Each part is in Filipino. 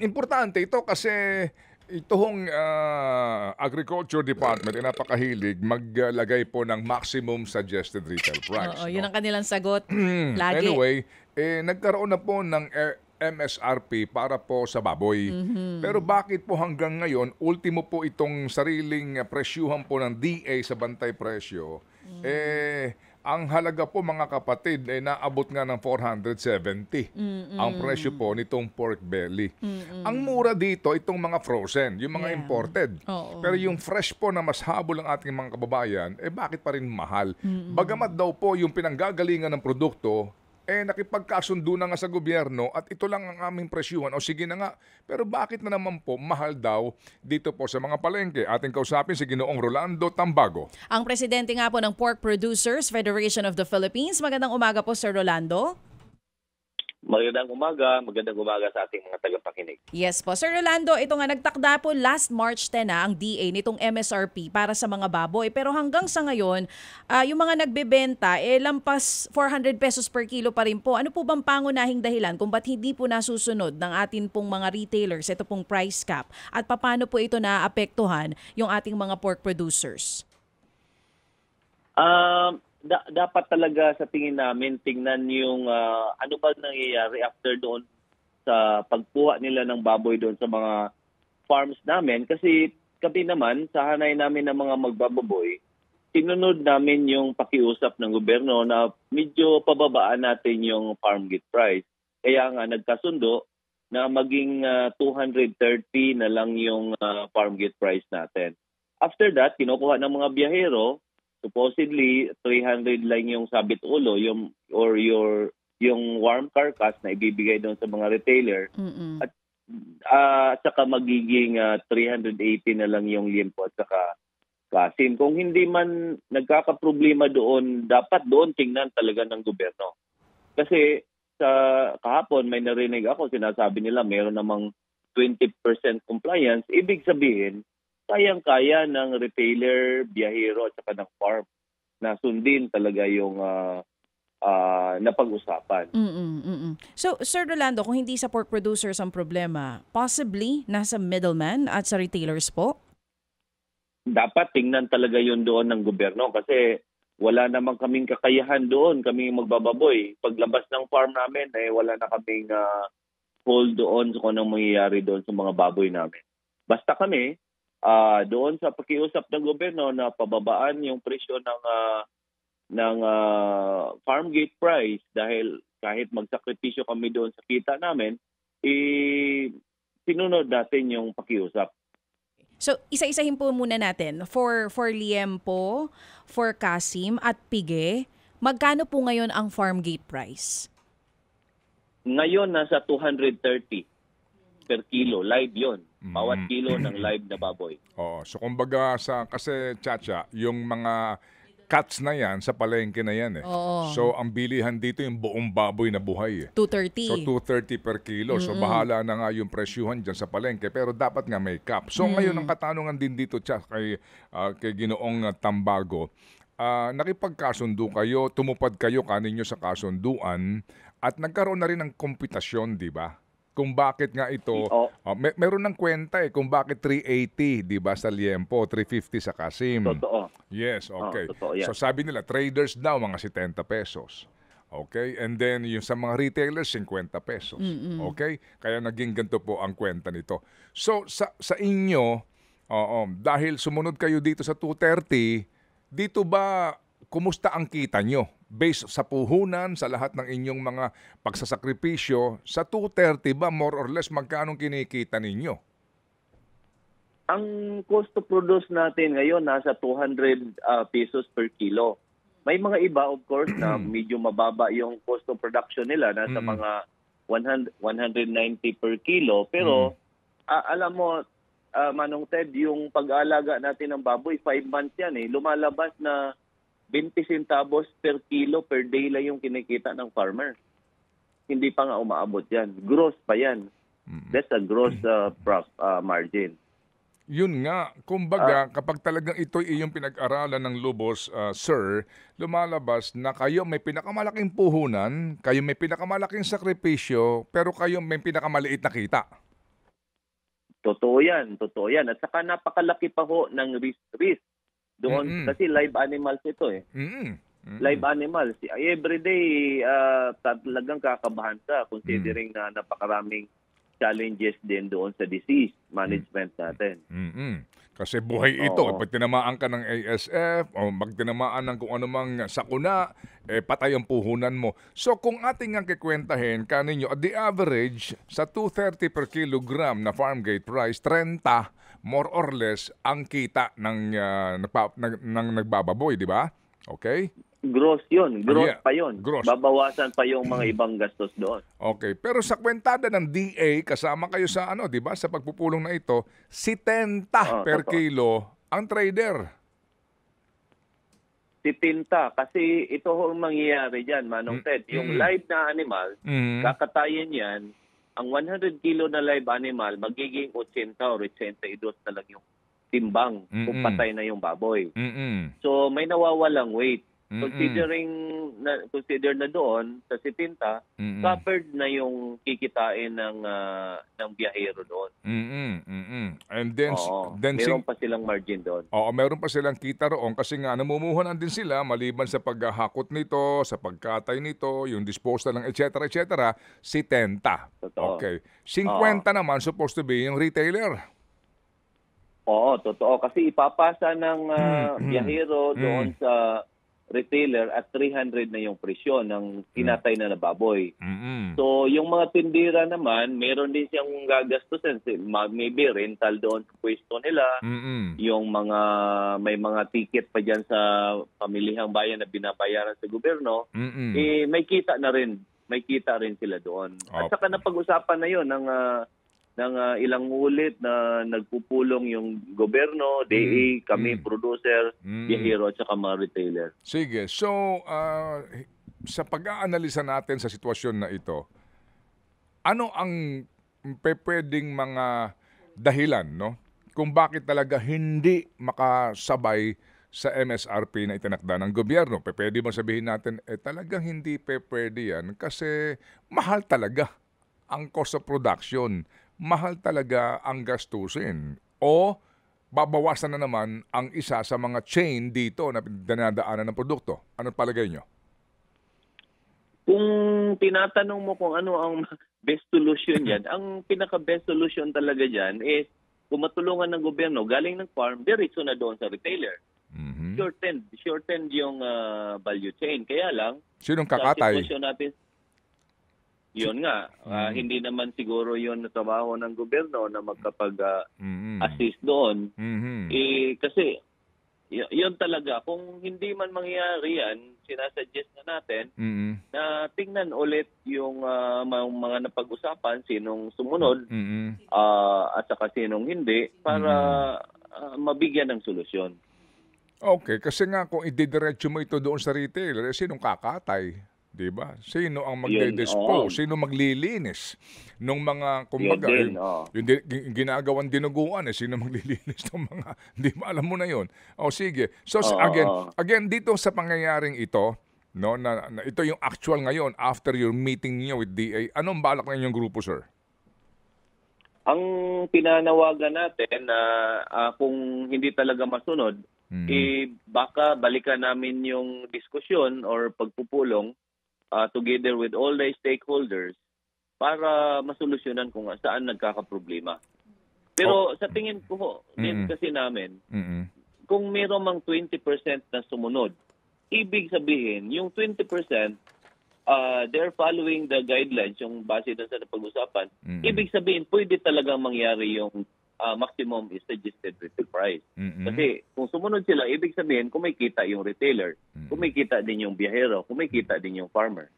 Importante ito kasi itong Agriculture Department ay napakahilig maglagay po ng maximum suggested retail Oo, price, yun no? ang kanilang sagot lagi. Anyway, nagkaroon na po ng MSRP para po sa baboy. Pero Mhm. bakit po hanggang ngayon, ultimo po itong sariling presyuhan po ng DA sa bantay presyo, Hmm. ang halaga po mga kapatid ay naabot nga ng 470 ang presyo po Mm. nitong pork belly. Ang Mm. mura dito, itong mga frozen, yung mga Yeah. imported. Pero Oo. yung fresh po na mas habol ang ating mga kababayan, bakit pa rin mahal? Bagamat Mm. daw po yung pinanggagalingan ng produkto, nakipagkasundo na nga sa gobyerno at ito lang ang aming presyuhan. O sige na nga, pero bakit na naman po mahal daw dito po sa mga palengke? Ating kausapin si Ginoong Rolando Tambago. Ang presidente nga po ng Pork Producers Federation of the Philippines. Magandang umaga po, Sir Rolando. Magandang umaga sa ating mga tagapakinig. Yes po. Sir Rolando, ito nga nagtakda po last March 10 na ang DA nitong MSRP para sa mga baboy. Pero hanggang sa ngayon, yung mga nagbebenta, lampas 400 pesos per kilo pa rin po. Ano po bang pangunahing dahilan kung ba't hindi po nasusunod ng atin pong mga retailers, ito pong price cap? At paano po ito naapektuhan yung ating mga pork producers? Dapat talaga sa tingin namin tingnan yung ano ba nangyayari after doon sa pagkuha nila ng baboy doon sa mga farms namin. Kasi kami naman, sa hanay namin ng mga magbababoy, tinunod namin yung pakiusap ng gobyerno na medyo pababaan natin yung farm gate price. Kaya nga nagkasundo na maging 230 na lang yung farm gate price natin. After that, kinukuha ng mga biyahero, supposedly 300 lang yung sabit ulo, yung warm carcass na ibibigay doon sa mga retailer. Mm-mm. At saka magiging 380 na lang yung liempo at saka kasim. Kung hindi man nagkakaproblema doon, dapat doon tingnan talaga ng gobyerno. Kasi sa kahapon may narinig ako, sinasabi nila meron namang 20% compliance. Ibig sabihin, kayang-kaya ng retailer, biyahero at saka ng farm na sundin talaga yung napag-usapan. So, Sir Rolando, kung hindi sa pork producers ang problema, possibly nasa middleman at sa retailers po? Dapat tingnan talaga yun doon ng gobyerno kasi wala namang kaming kakayahan doon, kaming magbababoy. Paglabas ng farm namin, wala na kaming hold doon kung anong mangyayari doon sa mga baboy namin. Basta kami, doon sa pakiusap ng gobyerno na pababaan yung presyo ng farm gate price dahil kahit magsakripisyo kami doon sa kita namin, sinunod natin yung pakiusap. So, isa-isahin po muna natin. For liempo, for kasim at pige, magkano po ngayon ang farm gate price? Ngayon, nasa 230 per kilo. Live yon. Bawat kilo ng live na baboy. Oo. So kumbaga kasi Chacha, yung mga cuts na yan, sa palengke na yan Oo. So ang bilihan dito yung buong baboy na buhay 230. So 230 per kilo. So bahala na nga yung presyuhan dyan sa palengke pero dapat nga may cap. So ngayon ang katanungan din dito kay Ginoong Tambago, nakipagkasundo kayo, tumupad kayo kaninyo sa kasunduan at nagkaroon na rin ng kompetasyon, di ba? Kung bakit nga ito, meron ng kwenta kung bakit 380, di ba, sa liempo, 350 sa kasim. Totoo. Yes, okay. Totoo yan. So sabi nila, traders daw mga 70 pesos. Okay? And then yung sa mga retailers, 50 pesos. Okay? Kaya naging ganito po ang kwenta nito. So sa inyo, dahil sumunod kayo dito sa 230, dito ba, kumusta ang kita nyo? Based sa puhunan, sa lahat ng inyong mga pagsasakripisyo, sa 230 ba, more or less, magkano kinikita ninyo? Ang cost to produce natin ngayon, nasa 200 pesos per kilo. May mga iba, of course, na medyo mababa yung cost of production nila, nasa mga 190 per kilo. Pero, alam mo, Manong Ted, yung pag-aalaga natin ng baboy, 5 months yan lumalabas na 20 centavos per kilo per day lang yung kinikita ng farmer. Hindi pa nga umaabot yan. Gross pa yan. That's a gross margin. Yun nga, kumbaga, kapag talagang ito iyong pinag-aralan ng lubos, sir, lumalabas na kayo may pinakamalaking puhunan, kayo may pinakamalaking sakripisyo, pero kayo may pinakamaliit na kita. Totoo yan, totoo yan. At saka napakalaki pa ho ng risk doon kasi live animals ito eh. Live animals. Everyday talagang kakabahan ka considering na napakaraming challenges din doon sa disease management natin. Kasi buhay ito. Pag tinamaan ka ng ASF o pag tinamaan ng kung anumang sakuna, patay ang puhunan mo. So kung ating ang kikwentahin kaninyo, at the average, sa 230 per kilogram na farm gate price, 30 more or less ang kita ng nagbababoy, di ba? Okay? Gross yun. Gross pa yun. Gross. Babawasan pa yung mga ibang gastos doon. Okay, pero sa kwentada ng DA, kasama kayo sa di ba, sa pagpupulong na ito, 70 per kilo ang trader. Si Tinta, kasi ito ho ang mangyayari dyan, Manong Ted. Yung live na animal, kakatayin yan, ang 100 kilo na live animal, magiging 80 o 82 na lang yung timbang kung patay na yung baboy. So may nawawalang weight. Consider na doon sa 70, covered na yung kikitain ng biyahero doon. And then, meron pa silang margin doon. Oo, meron pa silang kita roon kasi nga namumuhunan din sila maliban sa paghahakot nito, sa pagkatay nito, yung disposal ng etc. 70. Totoo. Okay. 50 naman supposed to be yung retailer. Oo, totoo. Kasi ipapasa ng biyahero doon sa retailer at 300 na yung presyon ng kinatay na baboy. So, yung mga tindira naman, meron din siyang gagastusin. Maybe rental doon sa pwesto nila. Yung may mga ticket pa dyan sa pamilihang bayan na binabayaran sa gobyerno. May kita na rin. May kita rin sila doon. At saka napag-usapan na yun ng ilang ulit na nagpupulong yung gobyerno, DA, kami, producer, biyahero at saka mga retailer. Sige. So, sa pag-aanalisa natin sa sitwasyon na ito, ano ang pwedeng mga dahilan, no? Kung bakit talaga hindi makasabay sa MSRP na itinakda ng gobyerno? Pwede mo sabihin natin, talagang hindi pwede yan kasi mahal talaga ang cost of production. Mahal talaga ang gastusin o babawasan na naman ang isa sa mga chain dito na dinadaanan ng produkto. Ano palagay nyo? Kung tinatanong mo kung ano ang best solution yan, ang pinaka-best solution talaga dyan is kung matulungan ng gobyerno galing ng farm, diretso na doon sa retailer. Shorten yung value chain. Kaya lang, sinong kakatay? Sa sitwasyon natin, yun nga, hindi naman siguro yun na trabaho ng gobyerno na magkapag-assist doon. Kasi yun talaga, kung hindi man mangyayari yan, sinasuggest na natin na tingnan ulit yung mga napag-usapan, sinong sumunod at saka sinong hindi para mabigyan ng solusyon. Okay, kasi nga kung ididiretso mo ito doon sa retailer, sinong kakatay? Diba? Sino ang magde-dispose? Sino maglilinis nung mga kumbaga yung ginagawang dinuguan sino maglilinis ng mga hindi ba alam mo na yon. Sige. So again dito sa pangyayaring ito, no, na ito yung actual ngayon after your meeting niyo with DA, anong balak ng inyong grupo, sir? Ang pinanawagan natin na kung hindi talaga masunod, baka balikan namin yung diskusyon or pagpupulong together with all the stakeholders para masolusyonan kung saan nagkakaproblema. Pero sa tingin ko din kasi namin, kung mayroon mang 20% na sumunod, ibig sabihin, yung 20%, they're following the guidelines, yung base doon sa napag-usapan, ibig sabihin, pwede talagang mangyari yung maximum is suggested retail price. Kasi kung sumunod sila, ibig sabihin, kumikita yung retailer, kumikita din yung biyahero, kumikita din yung farmer.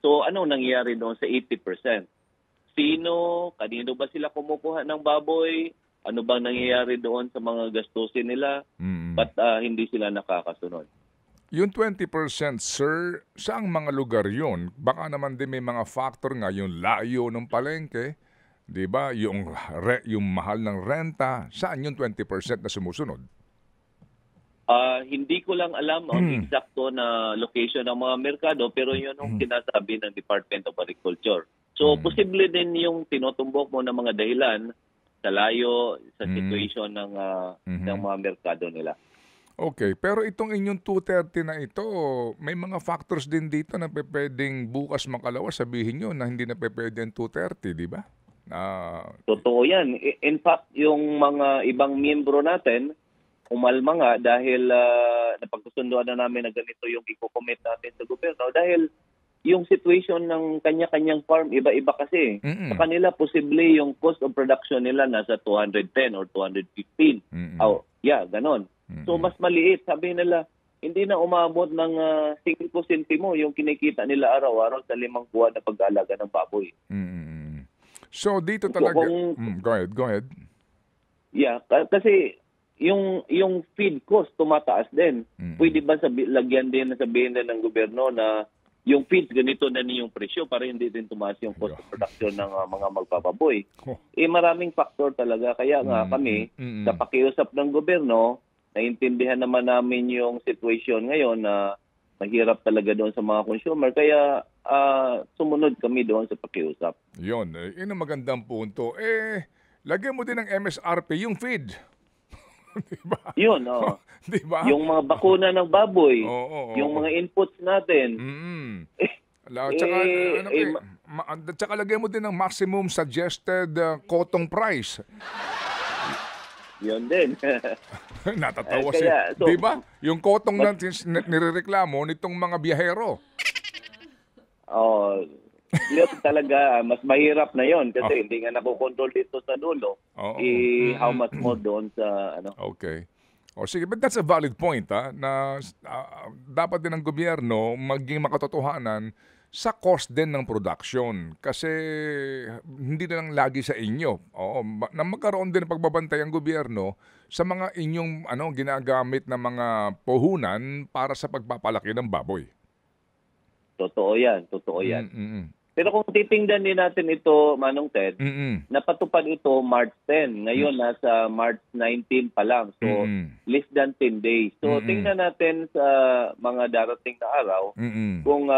So ano nangyayari doon sa 80%? Kanino ba sila kumukuha ng baboy? Ano bang nangyayari doon sa mga gastusin nila? Ba't hindi sila nakakasunod? Yung 20%, sir, saang mga lugar yun? Baka naman din may mga factor nga, yung layo ng palengke, 'Di ba? Yung mahal ng renta, saan yung 20% na sumusunod? Hindi ko lang alam ang eksakto na location ng mga merkado, pero yun ang sinasabi ng Department of Agriculture. So, posible din yung tinutumbok mo ng mga dahilan sa layo, sa situation ng mga merkado nila. Okay, pero itong inyong 230 na ito, may mga factors din dito na pwedeng bukas makalawa sabihin nyo na hindi na pwede ang 230, di ba? Totoo yan. In fact, yung mga ibang miyembro natin, umalma nga dahil napagkusunduan na namin na ganito yung i-commit natin sa gobyerno dahil yung situation ng kanya-kanyang farm, iba-iba kasi. Sa kanila, posible yung cost of production nila nasa 210 or 215. Ganon. So, mas maliit. Sabi nila, hindi na umabot ng 5 sentimo yung kinikita nila araw-araw sa 5 buwan na pag-aalaga ng baboy. So, dito talaga... Go ahead. Yeah, kasi yung feed cost tumataas din. Pwede ba lagyan din na sabihin din ng gobyerno na yung feed ganito na yung presyo para hindi din tumaas yung cost of production ng mga magpapaboy. Maraming factor talaga. Kaya nga kami, sa pakiusap ng gobyerno, naintindihan naman namin yung situation ngayon na mahirap talaga doon sa mga consumer. Kaya sumunod kami doon sa pakiusap. Yun ang magandang punto. Lagyan mo din ng MSRP yung feed. Diba? Yun, diba? Yung mga bakuna ng baboy, yung mga inputs natin. Tsaka lagyan mo din ng maximum suggested cotton price. Yun din. Natatawa siya. Diba? Yung cotton na nirereklamo nitong mga biyahero. Yun talaga, mas mahirap na yon kasi hindi nga nakokontrol dito sa dulo. How much more doon sa ano. Okay. Sige, but that's a valid point na dapat din ng gobyerno maging makatotohanan sa cost din ng production kasi hindi na lang lagi sa inyo. Na magkaroon din ng pagbabantay ang gobyerno sa mga inyong ginagamit na mga puhunan para sa pagpapalaki ng baboy. Totoo yan. Pero kung titingnan din natin ito, Manong Ted, napatupad ito March 10. Ngayon, nasa March 19 pa lang. So, less than 10 days. So, tingnan natin sa mga darating na araw kung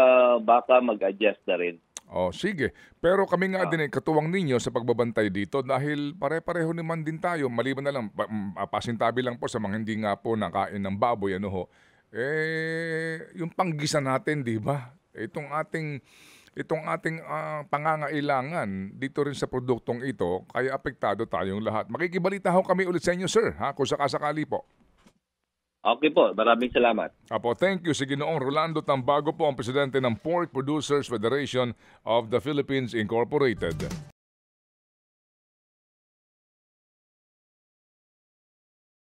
baka mag-adjust na rin. Sige. Pero kami nga din katuwang ninyo sa pagbabantay dito dahil pare-pareho naman din tayo. Maliban na lang, pasintabi lang po sa mga hindi nga po nakain ng baboy, yung panggisa natin, di ba? Itong ating pangangailangan dito rin sa produktong ito, kaya apektado tayong lahat. Makikibalita ho kami ulit sa inyo, sir, kung sakasakali po. Okay po, maraming salamat. Thank you. Si Ginoong Rolando Tambago po, ang presidente ng Pork Producers Federation of the Philippines Incorporated.